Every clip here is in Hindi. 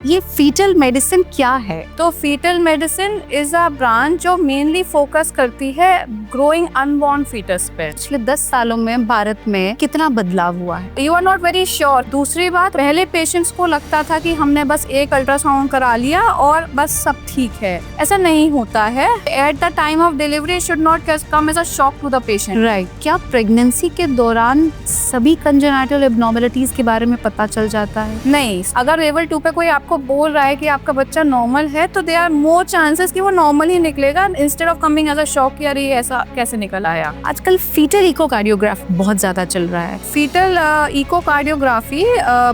ये फीटल मेडिसिन क्या है? तो fetal medicine is a branch जो मेनली फोकस करती है ग्रोइंग अनबॉर्न फीटस पे। पिछले 10 सालों में भारत में कितना बदलाव हुआ है? You are not very sure. दूसरी बात, पहले पेशेंट्स को लगता था कि हमने बस एक अल्ट्रासाउंड करा लिया और बस सब ठीक है। ऐसा नहीं होता है। At the time of delivery should not come as a shock to the patient. Right. क्या प्रेगनेंसी के दौरान सभी कंजेनिटल एब्नॉर्मलिटीज के बारे में पता चल जाता है? नहीं, अगर लेवल 2 पे कोई आपको बोल रहा है कि आपका बच्चा नॉर्मल है तो देयर आर मोर चांसेस कि वो नॉर्मल ही निकलेगा instead of coming as a shock कि अरे ऐसा कैसे निकल आया। आजकल फीटल इकोकार्डियोग्राफ बहुत ज्यादा चल रहा है। फीटल इकोकार्डियोग्राफी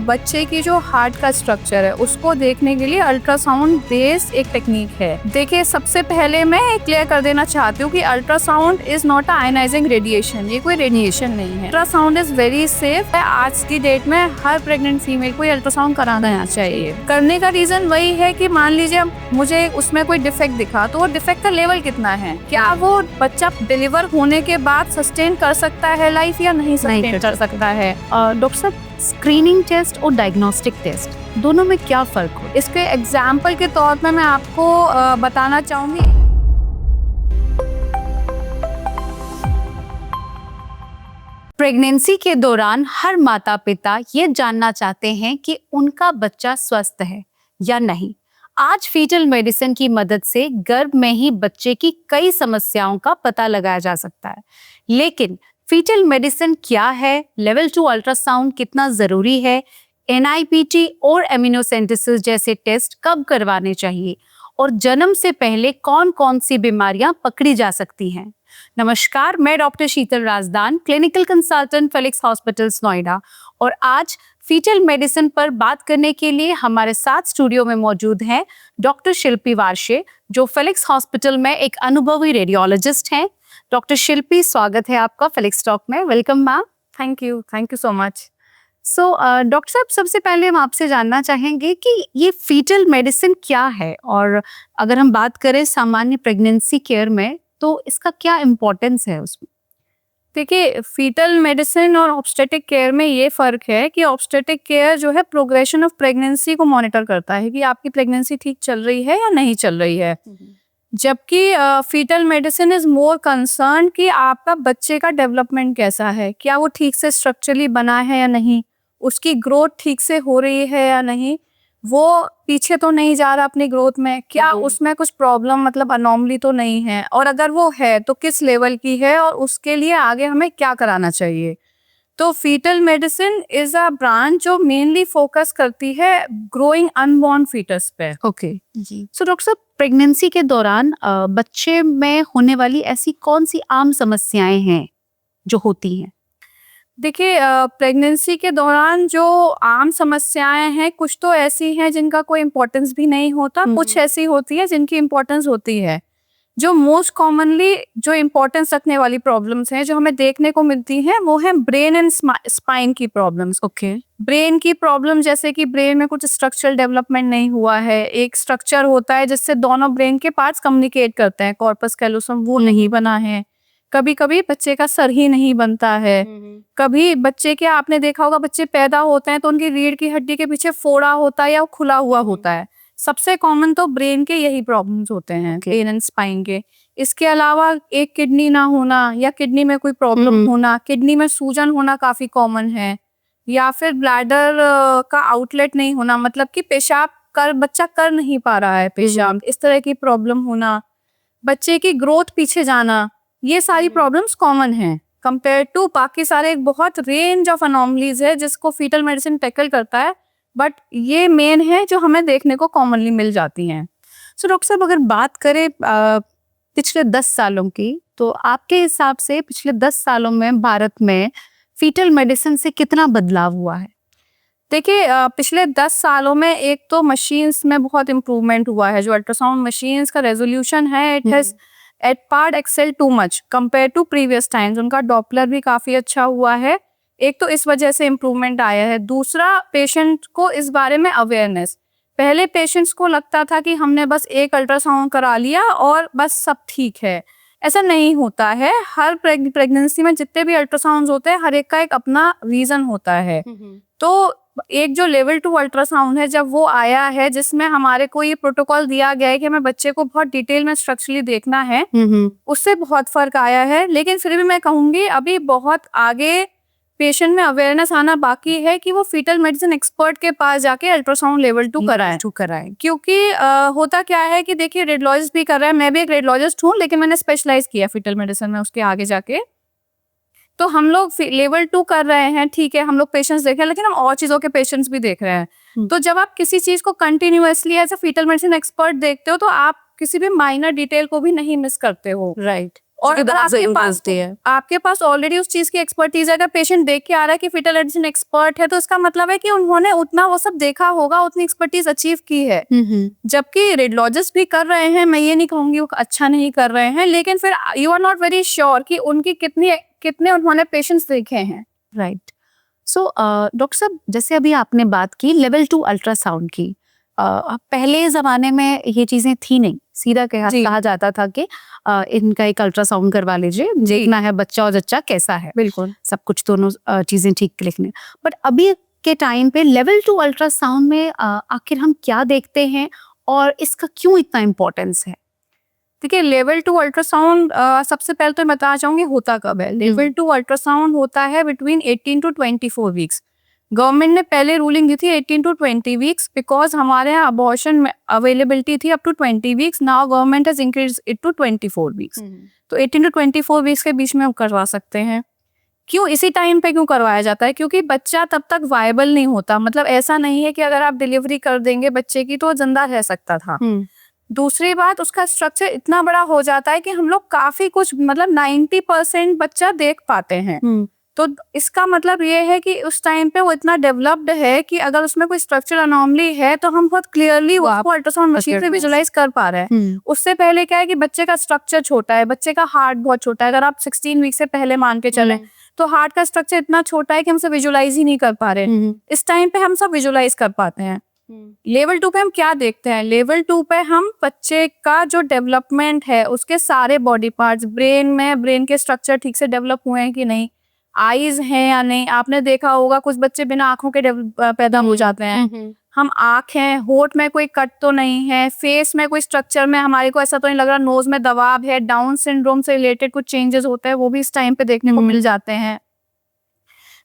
बच्चे की जो हार्ट का स्ट्रक्चर है उसको देखने के लिए अल्ट्रासाउंड बेस्ड एक टेक्निक है। देखिए, सबसे पहले मैं क्लियर कर देना चाहती हूँ कि ultrasound is not a ionizing radiation. ये कोई रेडिएशन नहीं है। Ultrasound is very safe. आज की डेट में हर प्रेग्नेंट फीमेल को अल्ट्रासाउंड कराना चाहिए। करने का रीजन वही है कि मान लीजिए मुझे उसमें कोई डिफेक्ट दिखा तो वो डिफेक्ट का लेवल कितना है, क्या वो बच्चा डिलीवर होने के बाद सस्टेन कर सकता है लाइफ या नहीं सस्टेन कर सकता है। डॉक्टर साहब, स्क्रीनिंग टेस्ट और डायग्नोस्टिक टेस्ट दोनों में क्या फर्क हो? इसके एग्जाम्पल के तौर पे मैं आपको बताना चाहूंगी। प्रेगनेंसी के दौरान हर माता पिता ये जानना चाहते हैं कि उनका बच्चा स्वस्थ है या नहीं। आज फीटल मेडिसिन की मदद से गर्भ में ही बच्चे की कई समस्याओं का पता लगाया जा सकता है। लेकिन फीटल मेडिसिन क्या है, लेवल 2 अल्ट्रासाउंड कितना जरूरी है, NIPT और एमिनोसेंटेसिस जैसे टेस्ट कब करवाने चाहिए और जन्म से पहले कौन कौन सी बीमारियां पकड़ी जा सकती हैं। नमस्कार, मैं doctor Sheetal Razdan, clinical consultant Felix hospitals Noida, और आज फीटल मेडिसिन पर बात करने के लिए हमारे साथ स्टूडियो में मौजूद हैं डॉक्टर शिल्पी वारशे, जो फेलिक्स हॉस्पिटल में एक अनुभवी रेडियोलॉजिस्ट हैं। डॉक्टर शिल्पी, स्वागत है आपका फेलिक्स टॉक में। Welcome ma'am. Thank you so much. Doctor साहब, सबसे पहले हम आपसे जानना चाहेंगे कि ये फीटल मेडिसिन क्या है, और अगर हम बात करें सामान्य प्रेगनेंसी केयर में तो इसका क्या इम्पोर्टेंस है उसमें? देखिए, फीटल मेडिसिन और ऑब्स्टेटिक केयर में ये फ़र्क है कि ऑब्स्टेटिक केयर जो है प्रोग्रेशन ऑफ प्रेगनेंसी को मॉनिटर करता है कि आपकी प्रेगनेंसी ठीक चल रही है या नहीं चल रही है। जबकि fetal medicine is more concern कि आपका बच्चे का डेवलपमेंट कैसा है, क्या वो ठीक से स्ट्रक्चरली बना है या नहीं, उसकी ग्रोथ ठीक से हो रही है या नहीं, वो पीछे तो नहीं जा रहा अपनी ग्रोथ में, क्या उसमें कुछ प्रॉब्लम मतलब अनोमली तो नहीं है, और अगर वो है तो किस लेवल की है और उसके लिए आगे हमें क्या कराना चाहिए। तो fetal medicine is a branch जो मेनली फोकस करती है ग्रोइंग अनबॉर्न फीटस पे। ओके जी। सो डॉक्टर साहब, प्रेगनेंसी के दौरान बच्चे में होने वाली ऐसी कौन सी आम समस्याएं हैं जो होती हैं? देखिए, प्रेगनेंसी के दौरान जो आम समस्याएं हैं, कुछ तो ऐसी हैं जिनका कोई इम्पोर्टेंस भी नहीं होता, कुछ ऐसी होती है जिनकी इम्पोर्टेंस होती है। जो मोस्ट कॉमनली जो इम्पोर्टेंस रखने वाली प्रॉब्लम्स हैं जो हमें देखने को मिलती हैं वो है ब्रेन एंड स्पाइन की प्रॉब्लम्स। ओके। ब्रेन की प्रॉब्लम, जैसे कि ब्रेन में कुछ स्ट्रक्चरल डेवलपमेंट नहीं हुआ है। एक स्ट्रक्चर होता है जिससे दोनों ब्रेन के पार्ट्स कम्युनिकेट करते हैं, कॉर्पस कैलोसम, वो नहीं बना है। कभी कभी बच्चे का सर ही नहीं बनता है। कभी बच्चे के, आपने देखा होगा, बच्चे पैदा होते हैं तो उनकी रीढ़ की हड्डी के पीछे फोड़ा होता है या खुला हुआ होता है। सबसे कॉमन तो ब्रेन के यही प्रॉब्लम्स होते हैं, ब्रेन एंड स्पाइन के। इसके अलावा एक किडनी ना होना या किडनी में कोई प्रॉब्लम होना, किडनी में सूजन होना काफी कॉमन है, या फिर ब्लैडर का आउटलेट नहीं होना, मतलब कि पेशाब कर बच्चा कर नहीं पा रहा है पेशाब, इस तरह की प्रॉब्लम होना, बच्चे की ग्रोथ पीछे जाना, ये सारी प्रॉब्लम्स कॉमन हैं कंपेयर टू बाकी सारे। एक बहुत रेंज ऑफ अनोमलीज है जिसको फीटल मेडिसिन टैकल करता है, बट ये मेन है जो हमें देखने को कॉमनली मिल जाती हैं। सो डॉक्टर साहब, अगर बात करें पिछले 10 सालों की, तो आपके हिसाब से पिछले 10 सालों में भारत में फीटल मेडिसिन से कितना बदलाव हुआ है? देखिए, पिछले 10 सालों में एक तो मशीन्स में बहुत इम्प्रूवमेंट हुआ है। जो अल्ट्रासाउंड मशीन्स का रेजोल्यूशन है, it has at par excel too much compare to previous times. उनका डॉपलर भी काफी अच्छा हुआ है। एक तो इस वजह से इम्प्रूवमेंट आया है। दूसरा, पेशेंट को इस बारे में अवेयरनेस। पहले पेशेंट्स को लगता था कि हमने बस एक अल्ट्रासाउंड करा लिया और बस सब ठीक है। ऐसा नहीं होता है। हर प्रेगनेंसी में जितने भी अल्ट्रासाउंड होते हैं, हर एक का एक अपना रीजन होता है। तो एक जो लेवल 2 अल्ट्रासाउंड है, जब वो आया है जिसमें हमारे को ये प्रोटोकॉल दिया गया है कि हमें बच्चे को बहुत डिटेल में स्ट्रक्चरली देखना है, उससे बहुत फर्क आया है। लेकिन फिर भी मैं कहूंगी अभी बहुत आगे पेशेंट में अवेयरनेस आना बाकी है कि वो फीटल मेडिसिन एक्सपर्ट के पास जाके अल्ट्रासाउंड लेवल 2 कराएं। क्योंकि होता क्या है कि देखिए रेडियोलॉजिस्ट भी कर रहा है, मैं भी एक रेडियोलॉजिस्ट हूँ, लेकिन मैंने स्पेशलाइज किया फीटल मेडिसिन में उसके आगे जाके। तो हम लोग लेवल 2 कर रहे हैं, ठीक है, हम लोग पेशेंट्स देख रहे हैं, लेकिन हम और चीजों के पेशेंट्स भी देख रहे हैं। तो जब आप किसी चीज को continuously as a fetal medicine expert देखते हो तो आप किसी भी माइनर डिटेल को भी नहीं मिस करते हो, राइट। और अगर आपके पास ऑलरेडी उस चीज की एक्सपर्टीज है, अगर पेशेंट देख के आ रहा है कि फीटल मेडिसिन एक्सपर्ट है, तो इसका मतलब है कि उन्होंने उतना वो सब देखा होगा, उतनी एक्सपर्टीज अचीव की है। जबकि रेडियोलॉजिस्ट भी कर रहे हैं, मैं ये नहीं कहूंगी वो अच्छा नहीं कर रहे हैं, लेकिन फिर you are not very sure कि उनकी कितने उन्होंने पेशेंट्स देखे हैं। राइट। सो डॉक्टर साहब, जैसे अभी आपने बात की लेवल 2 अल्ट्रासाउंड की, पहले जमाने में ये चीजें थी नहीं, सीधा कहा जाता था कि इनका एक अल्ट्रासाउंड करवा लीजिए, देखना है बच्चा और जच्चा कैसा है, बिल्कुल सब कुछ दोनों चीजें ठीक लिखने। बट अभी के टाइम पे लेवल 2 अल्ट्रासाउंड में आखिर हम क्या देखते हैं और इसका क्यों इतना इम्पोर्टेंस है? देखिए, लेवल 2 अल्ट्रासाउंड सबसे पहले तो मैं बताना चाहूंगी होता कब है। लेवल 2 अल्ट्रासाउंड होता है बिटवीन 18 to 24 वीक्स। गवर्नमेंट ने पहले रूलिंग दी थी 18 to 20 वीक्स, बिकॉज हमारे यहाँ अबॉर्शन में अवेलेबिलिटी थी up to 20 weeks. Now government has increase it to 24 weeks. तो 18 to 24 वीक्स के बीच में हम करवा सकते हैं। क्यों इसी टाइम पे क्यों करवाया जाता है? क्योंकि बच्चा तब तक वायबल नहीं होता। मतलब ऐसा नहीं है कि अगर आप डिलीवरी कर देंगे बच्चे की तो जिंदा रह सकता था। दूसरी बात, उसका स्ट्रक्चर इतना बड़ा हो जाता है कि हम लोग काफी कुछ, मतलब 90% बच्चा देख पाते हैं। तो इसका मतलब ये है कि उस टाइम पे वो इतना डेवलप्ड है कि अगर उसमें कोई स्ट्रक्चरल अनोमली है तो हम बहुत क्लियरली उसको अल्ट्रासाउंड मशीन से विजुलाइज कर पा रहे हैं। उससे पहले क्या है कि बच्चे का स्ट्रक्चर छोटा है, बच्चे का हार्ट बहुत छोटा है। अगर आप 16 वीक से पहले मान के चलें तो हार्ट का स्ट्रक्चर इतना छोटा है कि हम सब विजुलाइज ही नहीं कर पा रहे। इस टाइम पे हम सब विजुलाइज कर पाते हैं। लेवल 2 पे हम क्या देखते हैं? लेवल 2 पे हम बच्चे का जो डेवलपमेंट है, उसके सारे बॉडी पार्ट्स, ब्रेन के स्ट्रक्चर ठीक से डेवलप हुए हैं कि नहीं, आईज हैं या नहीं। आपने देखा होगा कुछ बच्चे बिना आंखों के पैदा हो जाते हैं। हम आंख हैं, होठ में कोई कट तो नहीं है, फेस में कोई स्ट्रक्चर में हमारे को ऐसा तो नहीं लग रहा, नोज में दबाव है, डाउन सिंड्रोम से रिलेटेड कुछ चेंजेस होते हैं, वो भी इस टाइम पे देखने को मिल जाते हैं।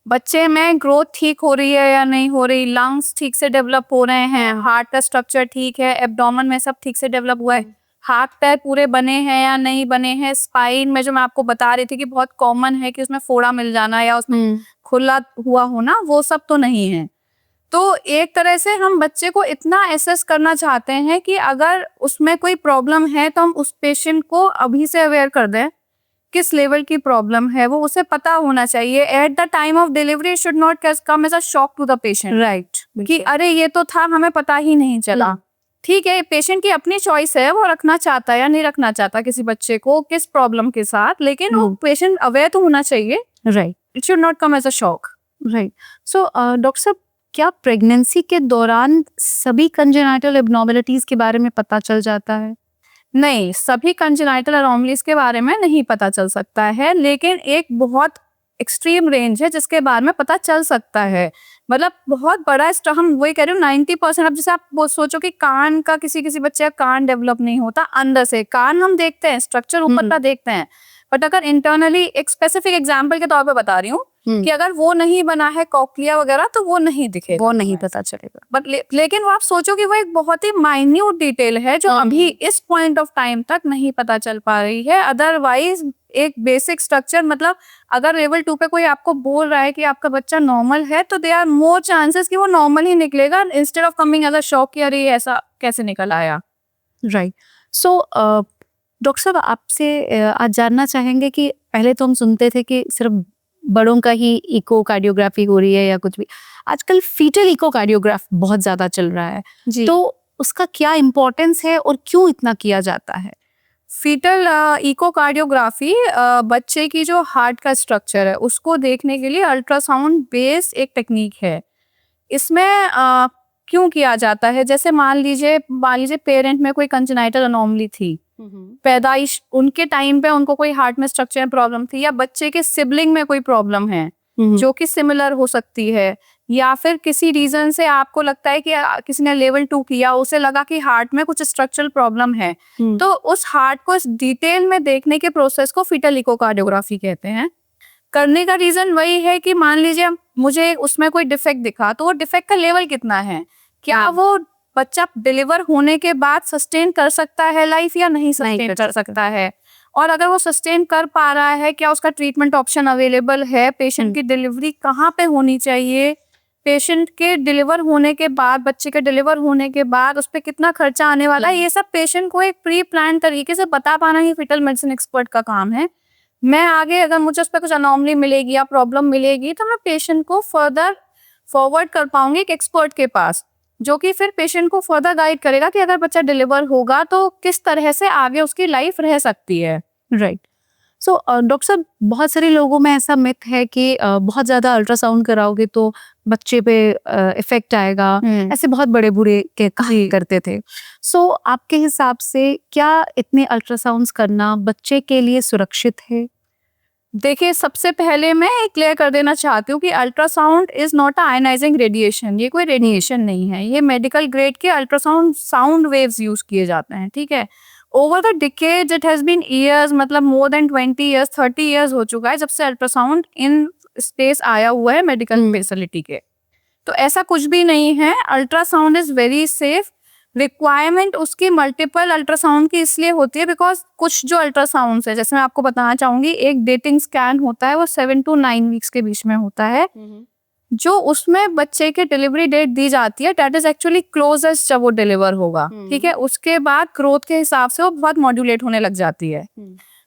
बच्चे में ग्रोथ ठीक हो रही है या नहीं हो रही, लंग्स ठीक से डेवलप हो रहे हैं, हार्ट का स्ट्रक्चर ठीक है, एब्डोमेन में सब ठीक से डेवलप हुआ है, हाथ पैर पूरे बने हैं या नहीं बने हैं। स्पाइन में जो मैं आपको बता रही थी कि बहुत कॉमन है कि उसमें फोड़ा मिल जाना या उसमें खुला हुआ होना, वो सब तो नहीं है। तो एक तरह से हम बच्चे को इतना एसेस करना चाहते हैं कि अगर उसमें कोई प्रॉब्लम है तो हम उस पेशेंट को अभी से अवेयर कर दें किस लेवल की प्रॉब्लम है, वो उसे पता होना चाहिए। At the time of delivery should not come as a shock to the patient, right, कि अरे ये तो था, हमें पता ही नहीं चला। ठीक है, पेशेंट की अपनी चॉइस है, वो रखना चाहता है या नहीं रखना चाहता किसी बच्चे को किस प्रॉब्लम के साथ, लेकिन वो पेशेंट अवेयर तो होना चाहिए, right. It should not come as a shock, right. So doctor साहब, क्या प्रेगनेंसी के दौरान सभी कंजेनाइटल एब्नॉर्मलिटीज के बारे में पता चल जाता है? नहीं, सभी कंजेनाइटल एनोमलीज के बारे में नहीं पता चल सकता है, लेकिन एक बहुत एक्सट्रीम रेंज है जिसके बारे में पता चल सकता है। मतलब बहुत बड़ा, हम वही कह रहे हो 90%। अब जैसे आप सोचो कि कान का किसी बच्चे का कान डेवलप नहीं होता अंदर से, कान हम देखते हैं, स्ट्रक्चर ऊपर का देखते हैं, बट अगर इंटरनली, एक स्पेसिफिक एग्जांपल के तौर पे बता रही हूँ कि अगर वो नहीं बना है कॉक्लिया वगैरह तो वो नहीं दिखेगा, वो नहीं पता चलेगा। बट लेकिन वो आप सोचो कि वो एक बहुत ही माइन्यूट डिटेल है जो अभी इस पॉइंट ऑफ टाइम तक नहीं पता चल पा रही है। अदरवाइज एक बेसिक स्ट्रक्चर, मतलब अगर लेवल 2 पे कोई आपको बोल रहा है कि आपका बच्चा नॉर्मल है तो दे आर मोर चांसेस कि वो नॉर्मल ही निकलेगा, instead of coming as a shock कि अरे ऐसा कैसे निकल आया, राइट। सो डॉक्टर साहब, आपसे आज जानना चाहेंगे कि पहले तो हम सुनते थे कि सिर्फ बड़ों का ही इकोकार्डियोग्राफी हो रही है या कुछ भी, आजकल फीटल इकोकार्डियोग्राफ बहुत ज्यादा चल रहा है जी। तो उसका क्या इम्पोर्टेंस है और क्यों इतना किया जाता है? फीटल इकोकार्डियोग्राफी बच्चे की जो हार्ट का स्ट्रक्चर है उसको देखने के लिए अल्ट्रासाउंड बेस्ड एक टेक्निक है। इसमें क्यों किया जाता है? जैसे मान लीजिए पेरेंट में कोई कंजेनाइटल एनोमली थी, पैदाइश उनके टाइम पे उनको कोई हार्ट में स्ट्रक्चर प्रॉब्लम थी, या बच्चे के सिबलिंग में कोई प्रॉब्लम है जो कि सिमिलर हो सकती है, या फिर किसी रीजन से आपको लगता है कि किसी ने लेवल 2 किया, उसे लगा कि हार्ट में कुछ स्ट्रक्चरल प्रॉब्लम है, तो उस हार्ट को इस डिटेल में देखने के प्रोसेस को फीटल इकोकार्डियोग्राफी कहते हैं। करने का रीजन वही है कि मान लीजिए मुझे उसमें कोई डिफेक्ट दिखा, तो वो डिफेक्ट का लेवल कितना है, क्या वो बच्चा डिलीवर होने के बाद सस्टेन कर सकता है लाइफ या नहीं सस्टेन कर सकता है, और अगर वो सस्टेन कर पा रहा है, क्या उसका ट्रीटमेंट ऑप्शन अवेलेबल है, पेशेंट की डिलीवरी कहाँ पे होनी चाहिए, पेशेंट के डिलीवर होने के बाद, बच्चे के डिलीवर होने के बाद उस पर कितना खर्चा आने वाला है, ये सब पेशेंट को एक प्री प्लान तरीके से बता पाना ही फीटल मेडिसिन एक्सपर्ट का काम है। मैं आगे अगर मुझे उस पर कुछ अनोमली मिलेगी या प्रॉब्लम मिलेगी, तो मैं पेशेंट को फर्दर फॉरवर्ड कर पाऊंगी एक एक्सपर्ट के पास, जो कि फिर पेशेंट को फर्दर गाइड करेगा कि अगर बच्चा डिलीवर होगा तो किस तरह से आगे उसकी लाइफ रह सकती है। राइट। सो डॉक्टर साहब, बहुत सारे लोगों में ऐसा मिथ है कि बहुत ज़्यादा अल्ट्रासाउंड कराओगे तो बच्चे पे इफेक्ट आएगा, ऐसे बहुत बड़े बुरे के कहा करते थे। सो आपके हिसाब से क्या इतने अल्ट्रासाउंड्स करना बच्चे के लिए सुरक्षित है? देखिए, सबसे पहले मैं क्लियर कर देना चाहती हूँ कि ultrasound is not a ionizing radiation. ये कोई रेडिएशन नहीं है, ये मेडिकल ग्रेड के अल्ट्रासाउंड साउंड वेव्स यूज किए जाते हैं, ठीक है। Over the decades it has been years, मतलब मोर देन 20 ईयर्स, 30 ईयर्स हो चुका है जब से अल्ट्रासाउंड इन स्पेस आया हुआ है मेडिकल फैसिलिटी के। तो ऐसा कुछ भी नहीं है, ultrasound is very safe. Requirement उसकी मल्टीपल अल्ट्रासाउंड की इसलिए होती है बिकॉज कुछ जो अल्ट्रासाउंड है, जैसे मैं आपको बताना चाहूंगी, एक डेटिंग स्कैन होता है, वो 7 to 9 वीक्स के बीच में होता है, जो उसमें बच्चे के डिलीवरी डेट दी जाती है, दैट इज एक्चुअली क्लोजेस्ट जब वो डिलीवर होगा, ठीक है। उसके बाद ग्रोथ के हिसाब से वो बहुत मॉड्यूलेट होने लग जाती है।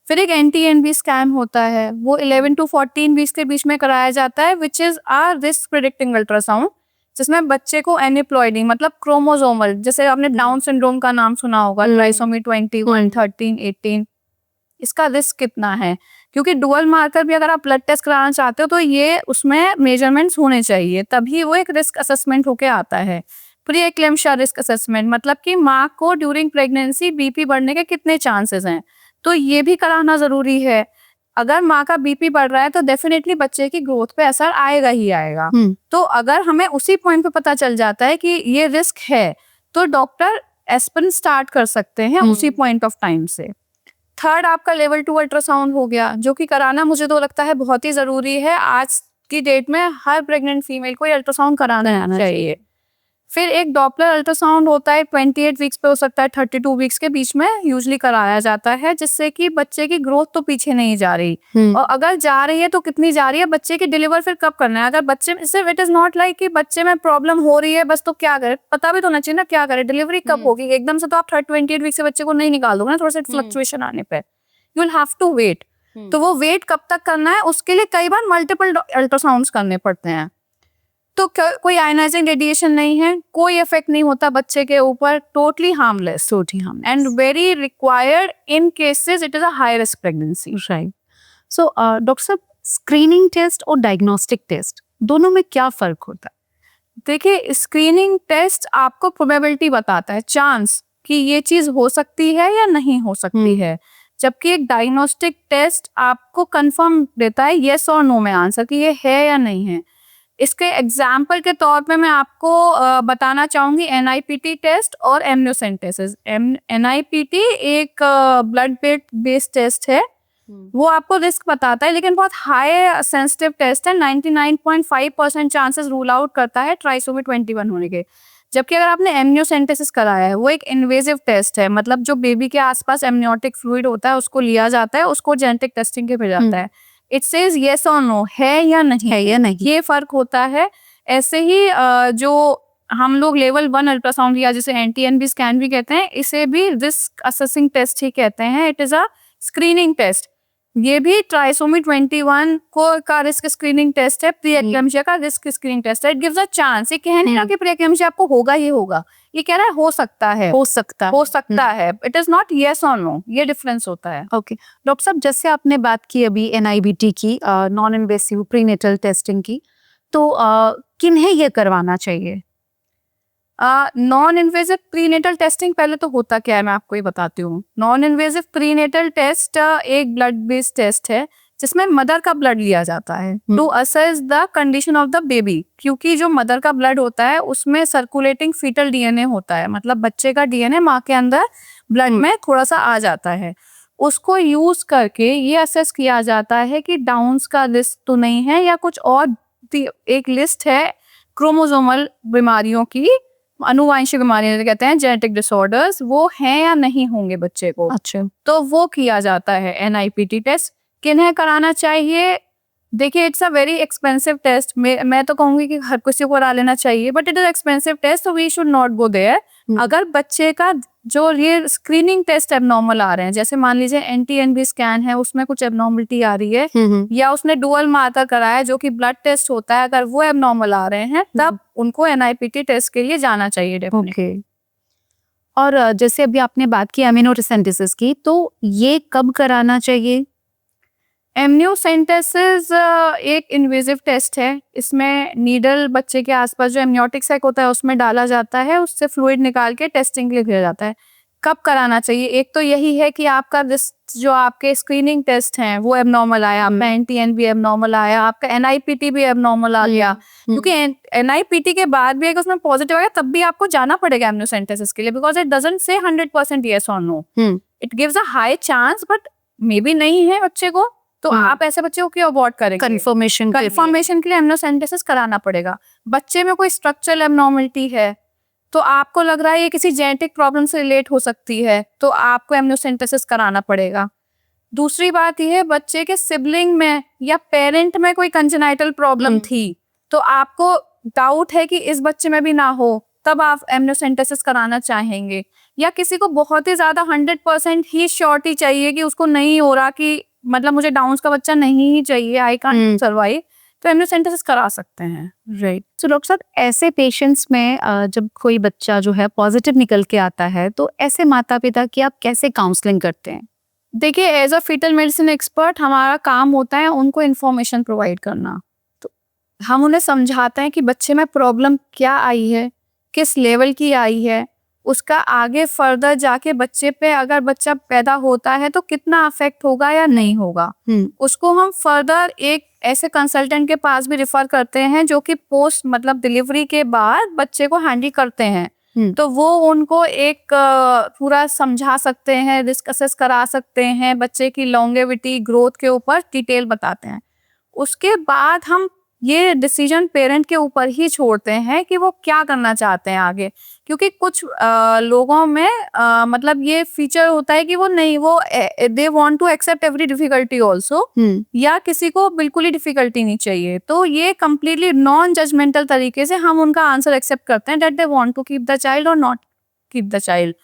फिर एक NT&B स्कैन होता है, वो 11 to 14 वीक्स के बीच में कराया जाता है, which is a risk predicting ultrasound, जिसमें बच्चे को एनिप्लॉइडी मतलब क्रोमोसोमल, जैसे आपने डाउन सिंड्रोम का नाम सुना होगा, ट्राइसोमी 21, 13, 18, इसका रिस्क कितना है, क्योंकि डुअल मार्कर भी अगर आप ब्लड टेस्ट कराना चाहते हो तो ये उसमें मेजरमेंट्स होने चाहिए, तभी वो एक रिस्क असेसमेंट होके आता है। प्री एक्लेम्पशिया रिस्क असेसमेंट मतलब कि माँ को ड्यूरिंग प्रेगनेंसी BP बढ़ने के कितने चांसेस हैं, तो ये भी कराना जरूरी है। अगर माँ का BP बढ़ रहा है तो डेफिनेटली बच्चे की ग्रोथ पे असर आएगा ही आएगा। तो अगर हमें उसी पॉइंट पे पता चल जाता है कि ये रिस्क है, तो डॉक्टर एस्पिरिन स्टार्ट कर सकते हैं उसी पॉइंट ऑफ टाइम से। थर्ड आपका लेवल 2 अल्ट्रासाउंड हो गया, जो कि कराना मुझे तो लगता है बहुत ही जरूरी है। आज की डेट में हर प्रेग्नेंट फीमेल को ये अल्ट्रासाउंड कराना चाहिए। फिर एक डॉपलर अल्ट्रासाउंड होता है, 28 वीक्स पे हो सकता है, 32 वीक्स के बीच में यूजुअली कराया जाता है, जिससे कि बच्चे की ग्रोथ तो पीछे नहीं जा रही, और अगर जा रही है तो कितनी जा रही है, बच्चे की डिलीवर फिर कब करना है। अगर बच्चे में सिर्फ, इट इज नॉट लाइक कि बच्चे में प्रॉब्लम हो रही है बस, तो क्या करे, पता भी तो होना चाहिए ना क्या करे, डिलीवरी कब होगी। एकदम से तो आप 28 वीक से बच्चे को नहीं निकाल दोगे ना, थोड़ा सा फ्लक्चुएशन आने पे, you will have to wait. तो वो वेट कब तक करना है, उसके लिए कई बार मल्टीपल अल्ट्रासाउंड्स करने पड़ते हैं। तो कोई आयनाइजिंग रेडिएशन नहीं है, कोई इफेक्ट नहीं होता बच्चे के ऊपर, totally harmless and very required in cases it is a high risk pregnancy. Right. So doctor साहब, स्क्रीनिंग टेस्ट और डायग्नोस्टिक टेस्ट दोनों में क्या फर्क होता है? देखिए, स्क्रीनिंग टेस्ट आपको प्रोबेबिलिटी बताता है, चांस कि ये चीज हो सकती है या नहीं हो सकती है, जबकि एक डायग्नोस्टिक टेस्ट आपको कंफर्म देता है येस और नो में आंसर कि ये है या नहीं है। इसके एग्जाम्पल के तौर पे मैं आपको बताना चाहूंगी NIPT टेस्ट और एमनियोसेंटेसिस। NIPT एक ब्लड बेस्ड टेस्ट है, वो आपको रिस्क बताता है, लेकिन बहुत हाई सेंसिटिव टेस्ट है, 99.5% चांसेस रूल आउट करता है ट्राइसोमी 21 होने के। जबकि अगर आपने एमनियोसेंटेसिस कराया है, वो एक इन्वेजिव टेस्ट है, मतलब जो बेबी के आसपास एमनियोटिक फ्लूइड होता है उसको लिया जाता है, उसको जेनेटिक टेस्टिंग के भेजा जाता है। इट सेज येस और नो, है या नहीं, ये फर्क होता है। ऐसे ही जो हम लोग लेवल 1 अल्ट्रासाउंड या जिसे NT&B स्कैन भी कहते हैं, इसे भी रिस्क असेसिंग टेस्ट ही कहते हैं। It is a screening test, ये भी ट्राइसोमी 21 का रिस्क स्क्रीनिंग टेस्ट है, प्री एक्लेम्पशिया का रिस्क स्क्रीनिंग टेस्ट है। इट गिव्स अ चांस, ये कह नहीं रहा कि प्री एक्लेम्पशिया आपको होगा ही होगा, ये कह रहा है हो सकता है। इट इज नॉट येस और नो, ये डिफरेंस होता है। ओके डॉक्टर साहब, जैसे आपने बात की अभी NIPT की, नॉन इन्वेसिव प्रीनेटल टेस्टिंग की, तो किन्हें ये करवाना चाहिए? नॉन इन्वेजिव प्रीनेटल टेस्टिंग पहले तो होता क्या है मैं आपको ये बताती हूँ। नॉन इन्वेजिव प्रीनेटल टेस्ट एक ब्लड बेस्ड टेस्ट है, जिसमें मदर का ब्लड लिया जाता है to assess the condition of the baby, क्योंकि जो मदर का ब्लड होता है उसमें सर्कुलेटिंग फीटल डीएनए होता है, मतलब बच्चे का डीएनए माँ के अंदर ब्लड में थोड़ा सा आ जाता है। उसको यूज करके ये असेस किया जाता है कि डाउन्स का लिस्ट तो नहीं है या कुछ और एक लिस्ट है क्रोमोसोमल बीमारियों की, अनुवांशिक बीमारियां कहते हैं, जेनेटिक डिसऑर्डर्स, वो हैं या नहीं होंगे बच्चे को। अच्छा, तो वो किया जाता है NIPT टेस्ट। किन्हें कराना चाहिए? देखिए, it's a very expensive test. मैं तो कहूंगी कि हर किसी को करा लेना चाहिए, but it is expensive test, तो we should not go there. अगर बच्चे का जो ये स्क्रीनिंग टेस्ट एबनॉर्मल आ रहे हैं, जैसे मान लीजिए NT-NB स्कैन है, उसमें कुछ एबनॉर्मलिटी आ रही है, या उसने डुअल मार्कर कराया जो कि ब्लड टेस्ट होता है, अगर वो एबनॉर्मल आ रहे हैं तब उनको NIPT टेस्ट के लिए जाना चाहिए डेफिनेटली। ओके। और जैसे अभी आपने बात की एमिनोसेंटेसिस की, तो ये कब कराना चाहिए? एमनियोसेंटेसिस एक इन्वेजिव टेस्ट है। इसमें नीडल बच्चे के आसपास जो एमनियोटिक सैक होता है उसमें डाला जाता है, उससे फ्लूइड निकाल के टेस्टिंग के लिए भेजा जाता है। कब कराना चाहिए? एक तो यही है कि आपका जो आपके स्क्रीनिंग टेस्ट हैं वो एबनॉर्मल आया, आपका NT-NB एबनॉर्मल आया, आपका NIPT भी एबनॉर्मल आ गया, क्योंकि NIPT के बाद भी अगर उसमें पॉजिटिव आया तब भी आपको जाना पड़ेगा एमनियोसेंटेसिस के लिए, because it doesn't say 100% yes or no, it gives a high chance, but may be नहीं है बच्चे को, तो आप ऐसे बच्चे को क्यों अवॉइड करेंगे? कंफर्मेशन के लिए एमनियोसेंटेसिस कराना पड़ेगा। बच्चे में कोई स्ट्रक्चरल एबनॉर्मलिटी है तो आपको लग रहा है ये किसी जेनेटिक प्रॉब्लम से रिलेट हो सकती है, तो आपको एमनियोसेंटेसिस कराना पड़ेगा। दूसरी बात यह है, बच्चे के सिबलिंग में या पेरेंट में कोई कंजेनाइटल प्रॉब्लम थी तो आपको डाउट है कि इस बच्चे में भी ना हो, तब आप एमनियोसेंटेसिस कराना चाहेंगे। या किसी को बहुत ही ज्यादा 100% ही श्योरिटी चाहिए कि उसको नहीं हो रहा, कि मतलब मुझे डाउन्स का बच्चा नहीं ही चाहिए, आई कांट सर्वाइव, तो एमनियोसेंटेसिस करा सकते हैं। राइट। तो डॉक्टर साहब, ऐसे पेशेंट्स में जब कोई बच्चा जो है पॉजिटिव निकल के आता है, तो ऐसे माता पिता की आप कैसे काउंसलिंग करते हैं? देखिए, as a fetal medicine expert हमारा काम होता है उनको इन्फॉर्मेशन प्रोवाइड करना। तो हम उन्हें समझाते हैं कि बच्चे में प्रॉब्लम क्या आई है, किस लेवल की आई है, उसका आगे फर्दर जाके बच्चे पे अगर बच्चा पैदा होता है तो कितना अफेक्ट होगा या नहीं होगा। उसको हम फर्दर एक ऐसे कंसल्टेंट के पास भी रिफर करते हैं जो कि पोस्ट मतलब डिलीवरी के बाद बच्चे को हैंडल करते हैं। तो वो उनको एक पूरा समझा सकते हैं, रिस्क असेस करा सकते हैं, बच्चे की लॉन्गेविटी ग्रोथ के ऊपर डिटेल बताते हैं। उसके बाद हम ये डिसीजन पेरेंट के ऊपर ही छोड़ते हैं कि वो क्या करना चाहते हैं आगे, क्योंकि कुछ लोगों में मतलब ये फीचर होता है कि वो they want to accept every difficulty also, या किसी को बिल्कुल ही डिफिकल्टी नहीं चाहिए। तो ये कम्प्लीटली नॉन जजमेंटल तरीके से हम उनका आंसर एक्सेप्ट करते हैं that they want to keep the child और not keep the child,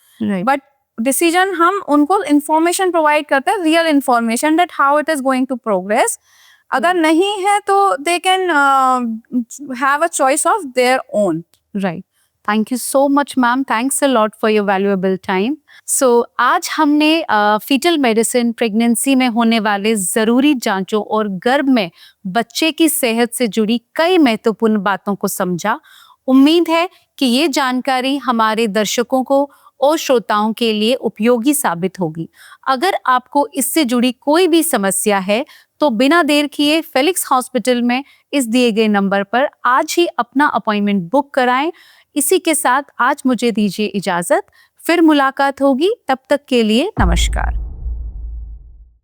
but decision हम उनको इंफॉर्मेशन प्रोवाइड करते हैं, real information that how it is going to progress. अगर नहीं है तो they can have a choice of their own. Right. Thank you so much ma'am, thanks a lot for your valuable time. So आज हमने फीटल मेडिसिन, प्रेगनेंसी में होने वाले ज़रूरी जांचों और गर्भ में बच्चे की सेहत से जुड़ी कई महत्वपूर्ण बातों को समझा। उम्मीद है कि ये जानकारी हमारे दर्शकों को और श्रोताओं के लिए उपयोगी साबित होगी। अगर आपको इससे जुड़ी कोई भी समस्या है तो बिना देर किए फेलिक्स हॉस्पिटल में इस दिए गए नंबर पर आज ही अपना अपॉइंटमेंट बुक कराएं। इसी के साथ आज मुझे दीजिए इजाजत, फिर मुलाकात होगी, तब तक के लिए नमस्कार।